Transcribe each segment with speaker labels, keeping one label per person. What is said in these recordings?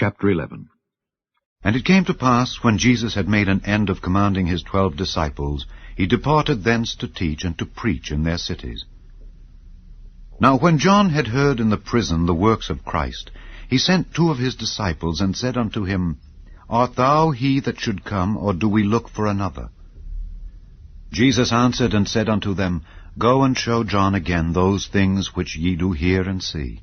Speaker 1: Chapter 11. And it came to pass, when Jesus had made an end of commanding his 12 disciples, he departed thence to teach and to preach in their cities. Now when John had heard in the prison the works of Christ, he sent 2 of his disciples, and said unto him, Art thou he that should come, or do we look for another? Jesus answered and said unto them, Go and show John again those things which ye do hear and see.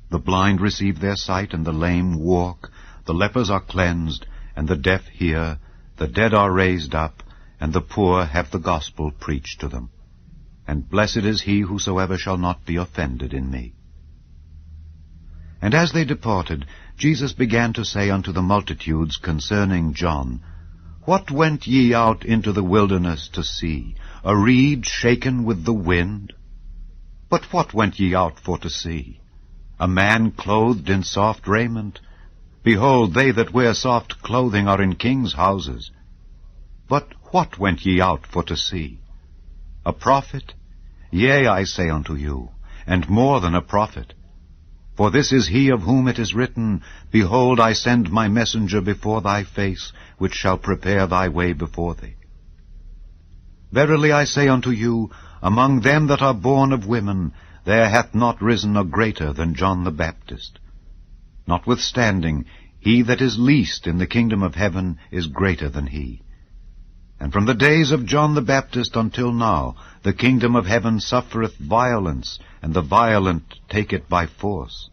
Speaker 1: The blind receive their sight, and the lame walk, the lepers are cleansed, and the deaf hear, the dead are raised up, and the poor have the gospel preached to them. And blessed is he whosoever shall not be offended in me. And as they departed, Jesus began to say unto the multitudes concerning John, What went ye out into the wilderness to see? A reed shaken with the wind? But what went ye out for to see? A man clothed in soft raiment? Behold, they that wear soft clothing are in kings' houses. But what went ye out for to see? A prophet? Yea, I say unto you, and more than a prophet. For this is he of whom it is written, Behold, I send my messenger before thy face, which shall prepare thy way before thee. Verily I say unto you, among them that are born of women, there hath not risen a greater than John the Baptist. Notwithstanding, he that is least in the kingdom of heaven is greater than he. And from the days of John the Baptist until now, the kingdom of heaven suffereth violence, and the violent take it by force.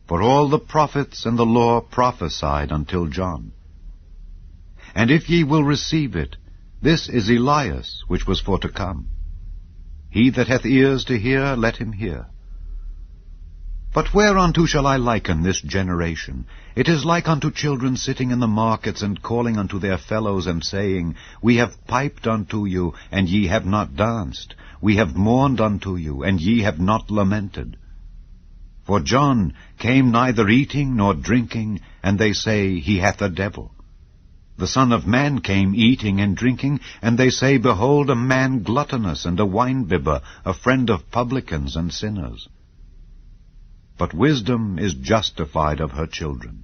Speaker 1: For all the prophets and the law prophesied until John. And if ye will receive it, this is Elias, which was for to come. He that hath ears to hear, let him hear. But whereunto shall I liken this generation? It is like unto children sitting in the markets, and calling unto their fellows, and saying, We have piped unto you, and ye have not danced. We have mourned unto you, and ye have not lamented. For John came neither eating nor drinking, and they say, He hath a devil. The Son of Man came eating and drinking, and they say, Behold, a man gluttonous, and a winebibber, a friend of publicans and sinners. But wisdom is justified of her children.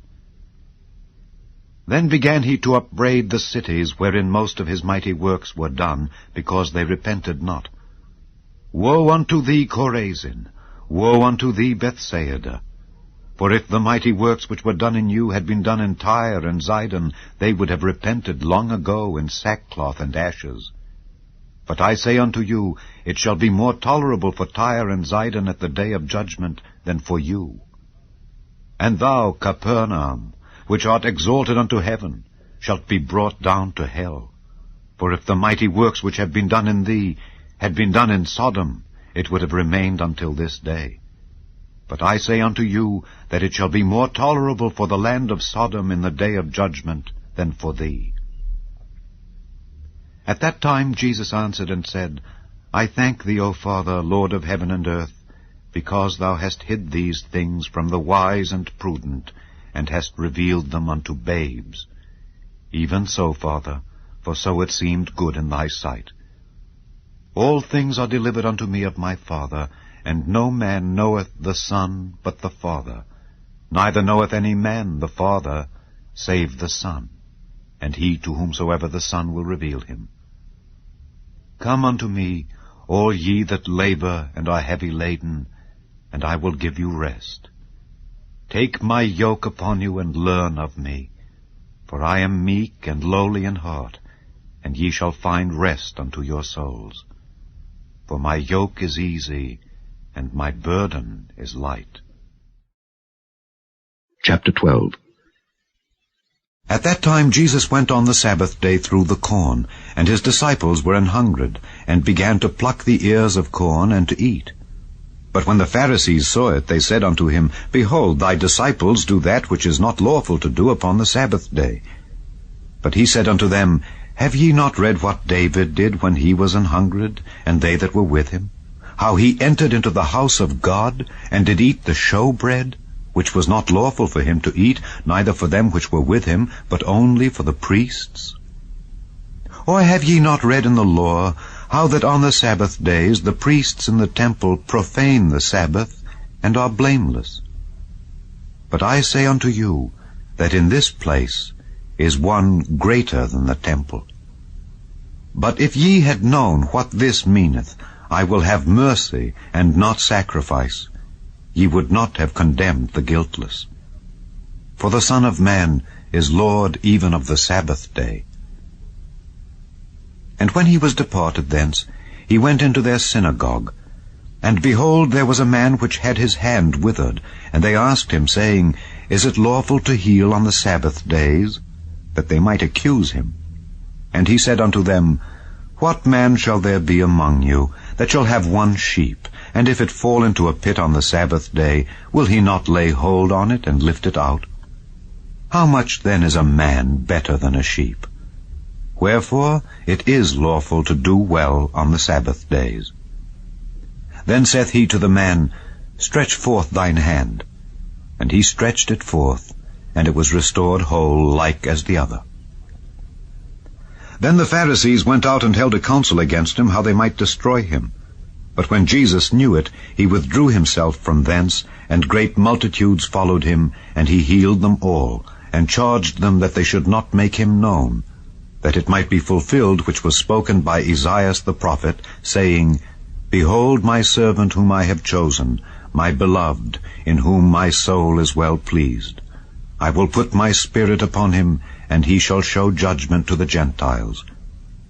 Speaker 1: Then began he to upbraid the cities wherein most of his mighty works were done, because they repented not. Woe unto thee, Chorazin! Woe unto thee, Bethsaida! For if the mighty works which were done in you had been done in Tyre and Zidon, they would have repented long ago in sackcloth and ashes. But I say unto you, it shall be more tolerable for Tyre and Zidon at the day of judgment than for you. And thou, Capernaum, which art exalted unto heaven, shalt be brought down to hell. For if the mighty works which have been done in thee had been done in Sodom, it would have remained until this day. But I say unto you, that it shall be more tolerable for the land of Sodom in the day of judgment than for thee. At that time Jesus answered and said, I thank thee, O Father, Lord of heaven and earth, because thou hast hid these things from the wise and prudent, and hast revealed them unto babes. Even so, Father, for so it seemed good in thy sight. All things are delivered unto me of my Father, and no man knoweth the Son but the Father, neither knoweth any man the Father, save the Son, and he to whomsoever the Son will reveal him. Come unto me, all ye that labor and are heavy laden, and I will give you rest. Take my yoke upon you, and learn of me, for I am meek and lowly in heart, and ye shall find rest unto your souls. For my yoke is easy, and my burden is light.
Speaker 2: Chapter 12.
Speaker 1: At that time Jesus went on the Sabbath day through the corn, and his disciples were an hungred, and began to pluck the ears of corn, and to eat. But when the Pharisees saw it, they said unto him, Behold, thy disciples do that which is not lawful to do upon the Sabbath day. But he said unto them, Have ye not read what David did when he was an hungred, and they that were with him? How he entered into the house of God, and did eat the showbread, which was not lawful for him to eat, neither for them which were with him, but only for the priests? Or have ye not read in the law, how that on the Sabbath days the priests in the temple profane the Sabbath, and are blameless? But I say unto you, that in this place is one greater than the temple. But if ye had known what this meaneth, I will have mercy and not sacrifice, ye would not have condemned the guiltless. For the Son of Man is Lord even of the Sabbath day. And when he was departed thence, he went into their synagogue. And behold, there was a man which had his hand withered. And they asked him, saying, Is it lawful to heal on the Sabbath days? That they might accuse him. And he said unto them, What man shall there be among you, that shall have one sheep, and if it fall into a pit on the Sabbath day, will he not lay hold on it and lift it out? How much then is a man better than a sheep? Wherefore it is lawful to do well on the Sabbath days. Then saith he to the man, Stretch forth thine hand. And he stretched it forth, and it was restored whole like as the other. Then the Pharisees went out and held a council against him, how they might destroy him. But when Jesus knew it, he withdrew himself from thence, and great multitudes followed him, and he healed them all, and charged them that they should not make him known, that it might be fulfilled which was spoken by Esaias the prophet, saying, Behold my servant whom I have chosen, my beloved, in whom my soul is well pleased. I will put my spirit upon him, and he shall show judgment to the Gentiles.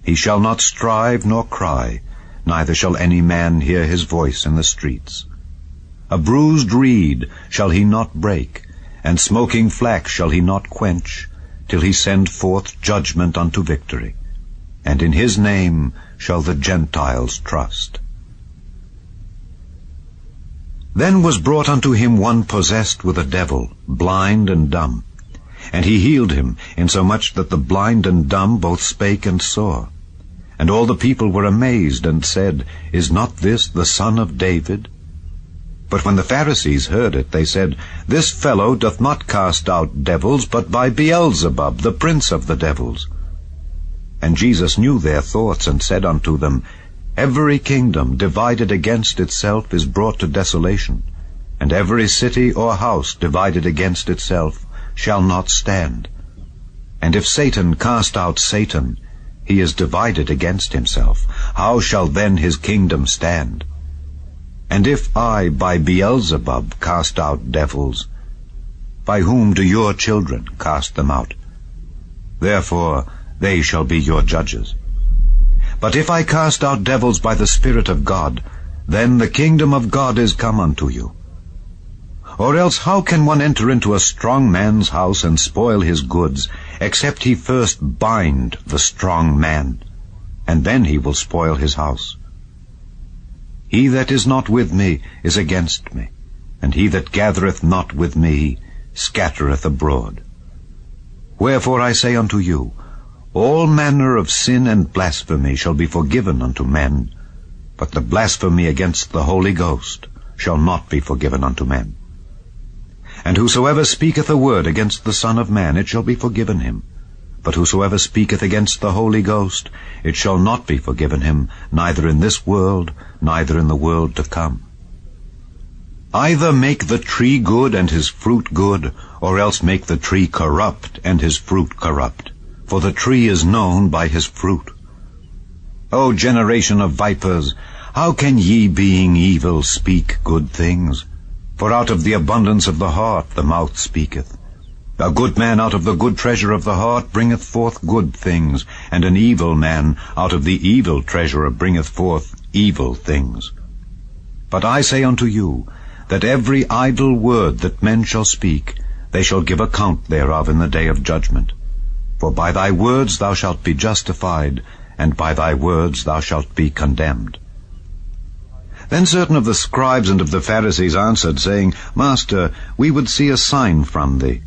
Speaker 1: He shall not strive nor cry, neither shall any man hear his voice in the streets. A bruised reed shall he not break, and smoking flax shall he not quench, till he send forth judgment unto victory. And in his name shall the Gentiles trust. Then was brought unto him one possessed with a devil, blind and dumb. And he healed him, insomuch that the blind and dumb both spake and saw. And all the people were amazed, and said, Is not this the Son of David? But when the Pharisees heard it, they said, This fellow doth not cast out devils, but by Beelzebub, the prince of the devils. And Jesus knew their thoughts, and said unto them, Every kingdom divided against itself is brought to desolation, and every city or house divided against itself shall not stand. And if Satan cast out Satan, he is divided against himself. How shall then his kingdom stand? And if I by Beelzebub cast out devils, by whom do your children cast them out? Therefore they shall be your judges. But if I cast out devils by the Spirit of God, then the kingdom of God is come unto you. Or else how can one enter into a strong man's house and spoil his goods, except he first bind the strong man, and then he will spoil his house? He that is not with me is against me, and he that gathereth not with me scattereth abroad. Wherefore I say unto you, all manner of sin and blasphemy shall be forgiven unto men, but the blasphemy against the Holy Ghost shall not be forgiven unto men. And whosoever speaketh a word against the Son of Man, it shall be forgiven him. But whosoever speaketh against the Holy Ghost, it shall not be forgiven him, neither in this world, neither in the world to come. Either make the tree good and his fruit good, or else make the tree corrupt and his fruit corrupt. For the tree is known by his fruit. O generation of vipers, how can ye, being evil, speak good things? For out of the abundance of the heart the mouth speaketh. A good man out of the good treasure of the heart bringeth forth good things, and an evil man out of the evil treasure bringeth forth evil things. But I say unto you, that every idle word that men shall speak, they shall give account thereof in the day of judgment. For by thy words thou shalt be justified, and by thy words thou shalt be condemned. Then certain of the scribes and of the Pharisees answered, saying, Master, we would see a sign from thee.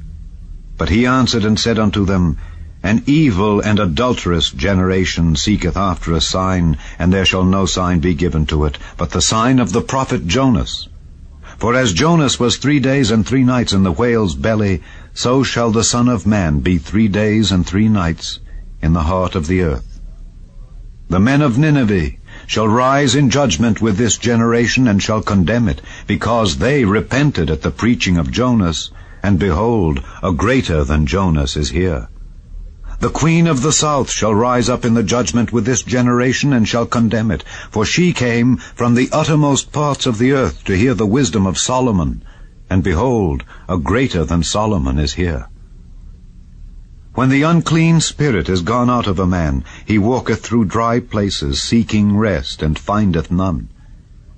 Speaker 1: But he answered and said unto them, An evil and adulterous generation seeketh after a sign, and there shall no sign be given to it, but the sign of the prophet Jonas. For as Jonas was 3 days and 3 nights in the whale's belly, so shall the Son of Man be 3 days and 3 nights in the heart of the earth. The men of Nineveh shall rise in judgment with this generation, and shall condemn it, because they repented at the preaching of Jonas, and behold, a greater than Jonas is here. The queen of the south shall rise up in the judgment with this generation, and shall condemn it. For she came from the uttermost parts of the earth to hear the wisdom of Solomon, and behold, a greater than Solomon is here. When the unclean spirit is gone out of a man, he walketh through dry places, seeking rest, and findeth none.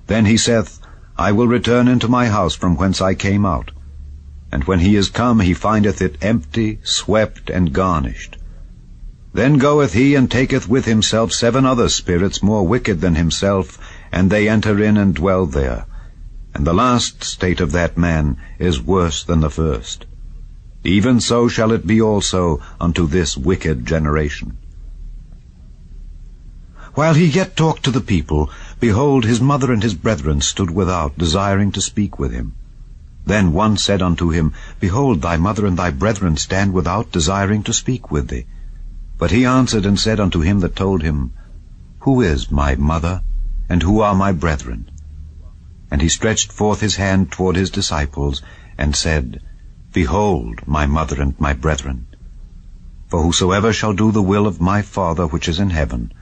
Speaker 1: Then he saith, I will return into my house from whence I came out. And when he is come, he findeth it empty, swept, and garnished. Then goeth he and taketh with himself 7 other spirits more wicked than himself, and they enter in and dwell there. And the last state of that man is worse than the first. Even so shall it be also unto this wicked generation. While he yet talked to the people, behold, his mother and his brethren stood without, desiring to speak with him. Then one said unto him, Behold, thy mother and thy brethren stand without, desiring to speak with thee. But he answered and said unto him that told him, Who is my mother, and who are my brethren? And he stretched forth his hand toward his disciples, and said, Behold my mother and my brethren. For whosoever shall do the will of my Father which is in heaven,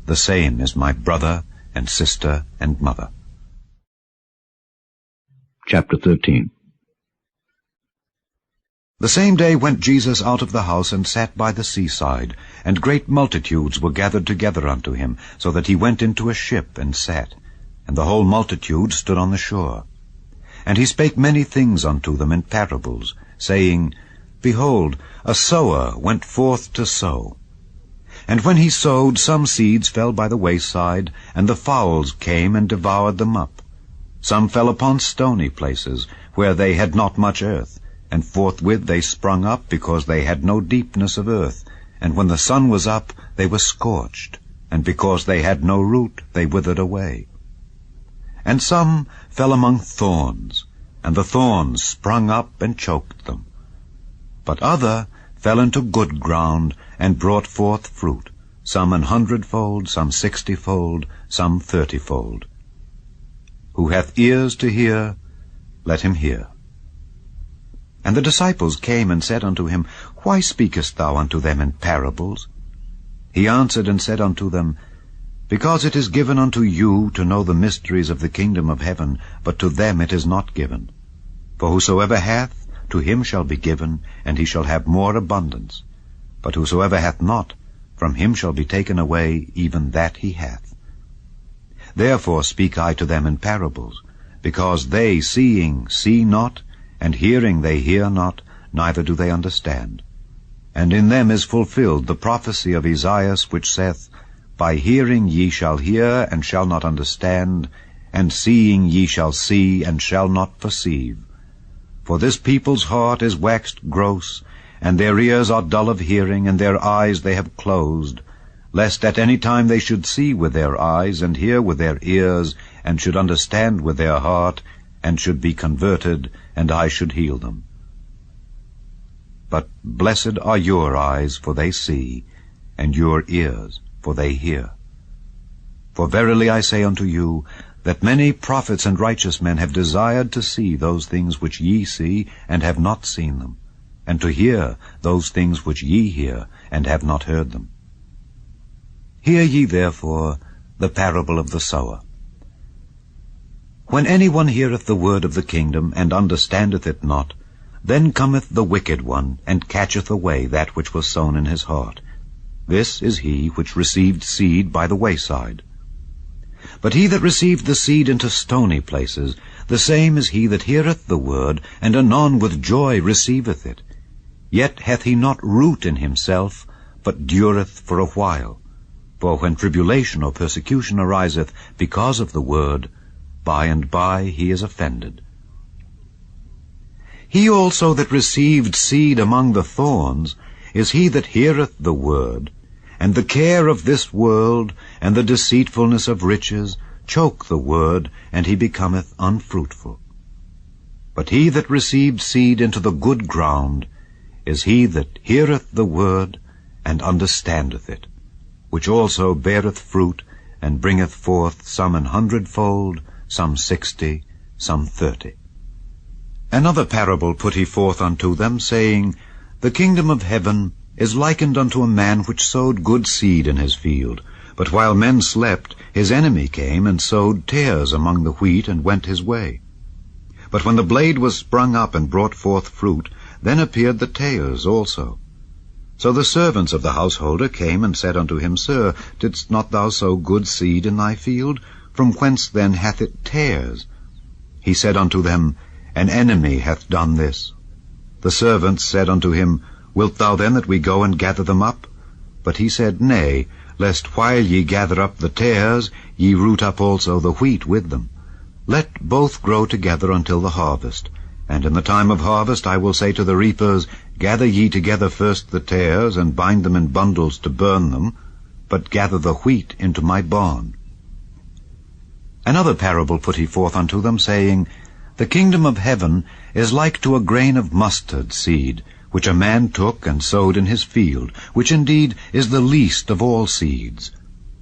Speaker 1: the same is my brother and sister and mother. Chapter 13. The same day went Jesus out of the house, and sat by the seaside, and great multitudes were gathered together unto him, so that he went into a ship, and sat, and the whole multitude stood on the shore. And he spake many things unto them in parables, saying, Behold, a sower went forth to sow. And when he sowed, some seeds fell by the wayside, and the fowls came and devoured them up. Some fell upon stony places, where they had not much earth, and forthwith they sprung up, because they had no deepness of earth. And when the sun was up, they were scorched, and because they had no root, they withered away. And some fell among thorns, and the thorns sprung up and choked them. But other fell into good ground, and brought forth fruit, some 100-fold, some 60-fold, some 30-fold. Who hath ears to hear, let him hear. And the disciples came and said unto him, Why speakest thou unto them in parables? He answered and said unto them, Because it is given unto you to know the mysteries of the kingdom of heaven, but to them it is not given. For whosoever hath, to him shall be given, and he shall have more abundance. But whosoever hath not, from him shall be taken away even that he hath. Therefore speak I to them in parables, because they seeing see not, and hearing they hear not, neither do they understand. And in them is fulfilled the prophecy of Esaias, which saith, By hearing ye shall hear, and shall not understand, and seeing ye shall see, and shall not perceive. For this people's heart is waxed gross, and their ears are dull of hearing, and their eyes they have closed, lest at any time they should see with their eyes, and hear with their ears, and should understand with their heart, and should be converted, and I should heal them. But blessed are your eyes, for they see, and your ears, for they hear. For verily I say unto you, that many prophets and righteous men have desired to see those things which ye see, and have not seen them, and to hear those things which ye hear, and have not heard them. Hear ye therefore the parable of the sower. When any one heareth the word of the kingdom, and understandeth it not, then cometh the wicked one, and catcheth away that which was sown in his heart. This is he which received seed by the wayside. But he that received the seed into stony places, the same is he that heareth the word, and anon with joy receiveth it. Yet hath he not root in himself, but dureth for a while. For when tribulation or persecution ariseth because of the word, by and by he is offended. He also that received seed among the thorns is he that heareth the word, and the care of this world, and the deceitfulness of riches, choke the word, and he becometh unfruitful. But he that received seed into the good ground is he that heareth the word, and understandeth it, which also beareth fruit, and bringeth forth some 100-fold, some 60, some 30. Another parable put he forth unto them, saying, The kingdom of heaven is likened unto a man which sowed good seed in his field. But while men slept, his enemy came and sowed tares among the wheat, and went his way. But when the blade was sprung up and brought forth fruit, then appeared the tares also. So the servants of the householder came and said unto him, Sir, didst not thou sow good seed in thy field? From whence then hath it tares? He said unto them, An enemy hath done this. The servants said unto him, Wilt thou then that we go and gather them up? But he said, Nay, lest while ye gather up the tares, ye root up also the wheat with them. Let both grow together until the harvest. And in the time of harvest I will say to the reapers, Gather ye together first the tares, and bind them in bundles to burn them, but gather the wheat into my barn. Another parable put he forth unto them, saying, The kingdom of heaven is like to a grain of mustard seed, which a man took and sowed in his field, which indeed is the least of all seeds.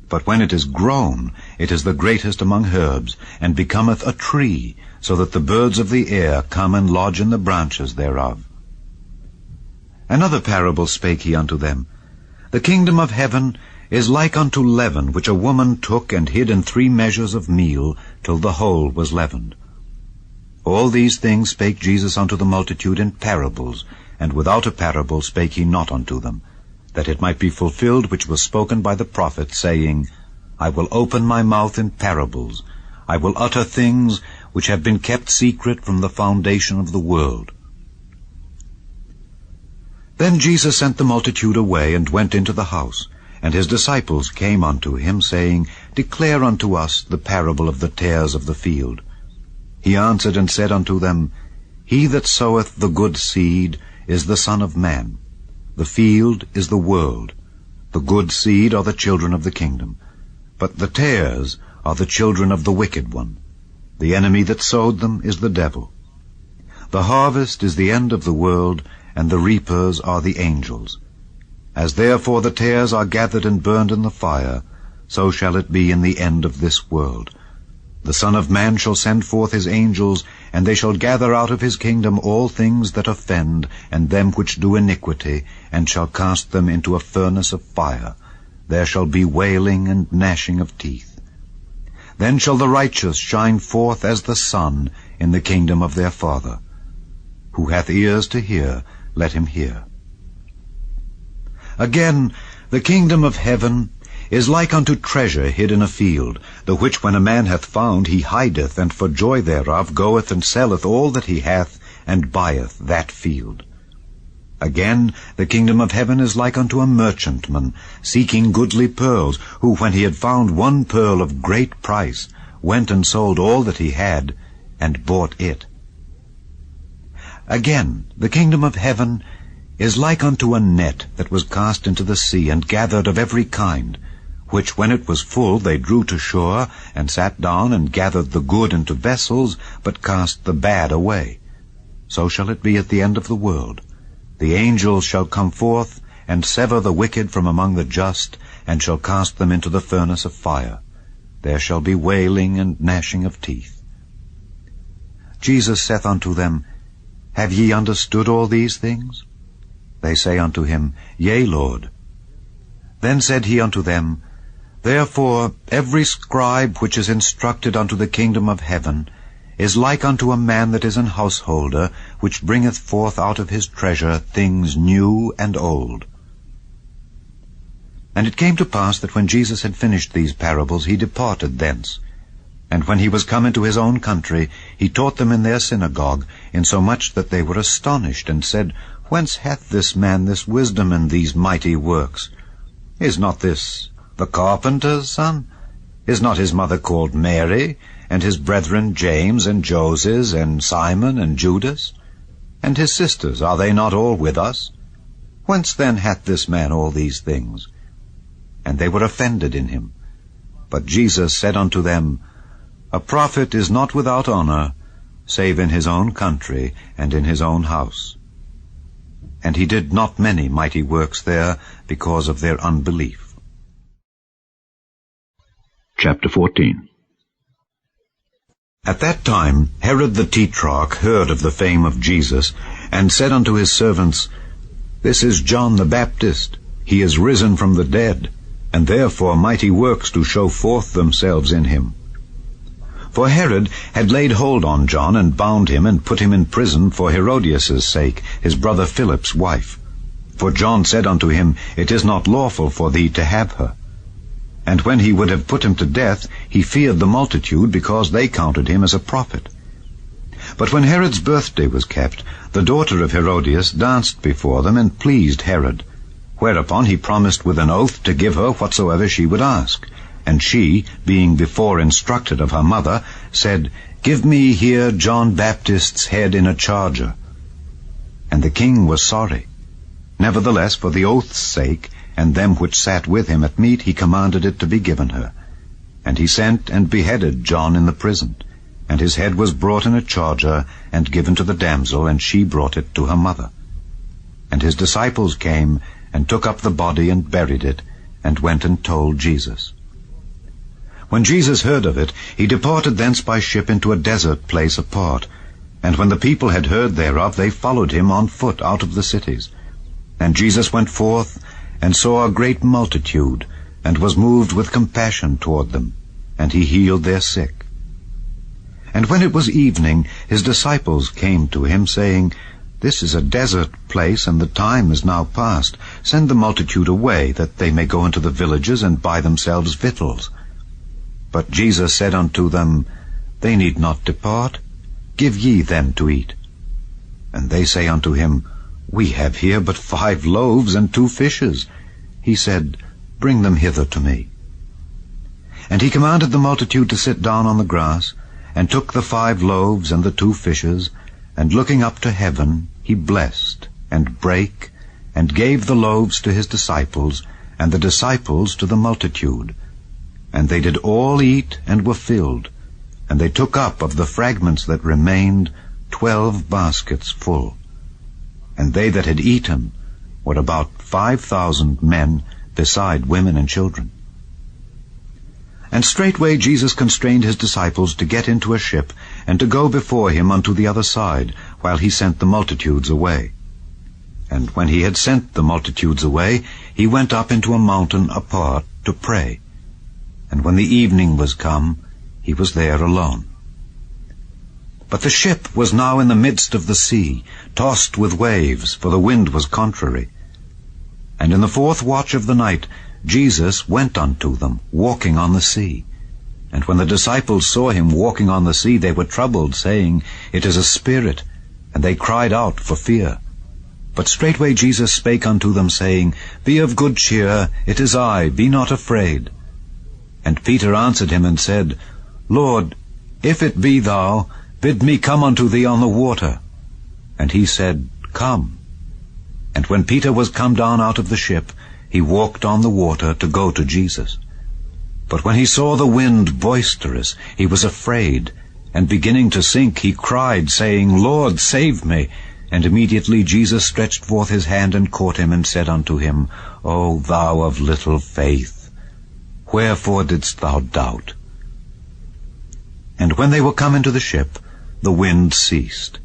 Speaker 1: But when it is grown, it is the greatest among herbs, and becometh a tree, so that the birds of the air come and lodge in the branches thereof. Another parable spake he unto them, The kingdom of heaven is like unto leaven, which a woman took and hid in 3 measures of meal, till the whole was leavened. All these things spake Jesus unto the multitude in parables, and without a parable spake he not unto them, that it might be fulfilled which was spoken by the prophet, saying, I will open my mouth in parables, I will utter things which have been kept secret from the foundation of the world. Then Jesus sent the multitude away, and went into the house. And his disciples came unto him, saying, Declare unto us the parable of the tares of the field. He answered and said unto them, He that soweth the good seed is the Son of Man. The field is the world. The good seed are the children of the kingdom. But the tares are the children of the wicked one. The enemy that sowed them is the devil. The harvest is the end of the world, and the reapers are the angels. As therefore the tares are gathered and burned in the fire, so shall it be in the end of this world. The Son of Man shall send forth his angels, and they shall gather out of his kingdom all things that offend, and them which do iniquity, and shall cast them into a furnace of fire. There shall be wailing and gnashing of teeth. Then shall the righteous shine forth as the sun in the kingdom of their Father. Who hath ears to hear, let him hear. Again, the kingdom of heaven is like unto treasure hid in a field, the which when a man hath found, he hideth, and for joy thereof goeth and selleth all that he hath, and buyeth that field. Again, the kingdom of heaven is like unto a merchantman, seeking goodly pearls, who, when he had found one pearl of great price, went and sold all that he had, and bought it. Again, the kingdom of heaven is like unto a net that was cast into the sea, and gathered of every kind, which when it was full they drew to shore, and sat down, and gathered the good into vessels, but cast the bad away. So shall it be at the end of the world. The angels shall come forth, and sever the wicked from among the just, and shall cast them into the furnace of fire. There shall be wailing and gnashing of teeth. Jesus saith unto them, Have ye understood all these things? They say unto him, Yea, Lord. Then said he unto them, Therefore every scribe which is instructed unto the kingdom of heaven is like unto a man that is an householder, which bringeth forth out of his treasure things new and old. And it came to pass that when Jesus had finished these parables, he departed thence. And when he was come into his own country, he taught them in their synagogue, insomuch that they were astonished, and said, Whence hath this man this wisdom and these mighty works? Is not this the carpenter's son? Is not his mother called Mary, and his brethren James and Joses and Simon and Judas? And his sisters, are they not all with us? Whence then hath this man all these things? And they were offended in him. But Jesus said unto them, A prophet is not without honor, save in his own country and in his own house. And he did not many mighty works there, because of their unbelief.
Speaker 2: Chapter 14.
Speaker 1: At that time Herod the Tetrarch heard of the fame of Jesus, and said unto his servants, This is John the Baptist. He is risen from the dead, and therefore mighty works do show forth themselves in him. For Herod had laid hold on John, and bound him, and put him in prison for Herodias' sake, his brother Philip's wife. For John said unto him, It is not lawful for thee to have her. And when he would have put him to death, he feared the multitude, because they counted him as a prophet. But when Herod's birthday was kept, the daughter of Herodias danced before them, and pleased Herod. Whereupon he promised with an oath to give her whatsoever she would ask. And she, being before instructed of her mother, said, Give me here John Baptist's head in a charger. And the king was sorry. Nevertheless, for the oath's sake, and them which sat with him at meat, he commanded it to be given her. And he sent and beheaded John in the prison. And his head was brought in a charger, and given to the damsel, and she brought it to her mother. And his disciples came, and took up the body, and buried it, and went and told Jesus. When Jesus heard of it, he departed thence by ship into a desert place apart. And when the people had heard thereof, they followed him on foot out of the cities. And Jesus went forth, and saw a great multitude, and was moved with compassion toward them, and he healed their sick. And when it was evening, his disciples came to him, saying, This is a desert place, and the time is now past. Send the multitude away, that they may go into the villages, and buy themselves victuals. But Jesus said unto them, They need not depart. Give ye them to eat. And they say unto him, We have here but 5 loaves and 2 fishes. He said, Bring them hither to me. And he commanded the multitude to sit down on the grass, and took the 5 loaves and the 2 fishes, and looking up to heaven, he blessed, and brake, and gave the loaves to his disciples, and the disciples to the multitude. And they did all eat, and were filled. And they took up of the fragments that remained 12 baskets full. And they that had eaten were about 5,000 men, beside women and children. And straightway Jesus constrained his disciples to get into a ship, and to go before him unto the other side, while he sent the multitudes away. And when he had sent the multitudes away, he went up into a mountain apart to pray. And when the evening was come, he was there alone. But the ship was now in the midst of the sea, tossed with waves, for the wind was contrary. And in the 4th watch of the night Jesus went unto them, walking on the sea. And when the disciples saw him walking on the sea, they were troubled, saying, It is a spirit. And they cried out for fear. But straightway Jesus spake unto them, saying, Be of good cheer, it is I, be not afraid. And Peter answered him and said, Lord, if it be thou, bid me come unto thee on the water. And he said, Come. And when Peter was come down out of the ship, he walked on the water to go to Jesus. But when he saw the wind boisterous, he was afraid, and beginning to sink, he cried, saying, Lord, save me. And immediately Jesus stretched forth his hand and caught him, and said unto him, O thou of little faith, wherefore didst thou doubt? And when they were come into the ship, the wind ceased.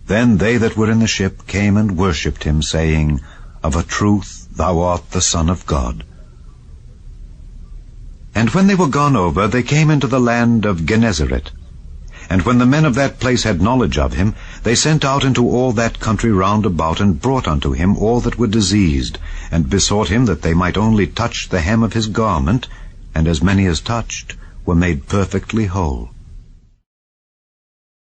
Speaker 1: Then they that were in the ship came and worshipped him, saying, Of a truth thou art the Son of God. And when they were gone over, they came into the land of Gennesaret. And when the men of that place had knowledge of him, they sent out into all that country round about, and brought unto him all that were diseased, and besought him that they might only touch the hem of his garment, and as many as touched were made perfectly whole.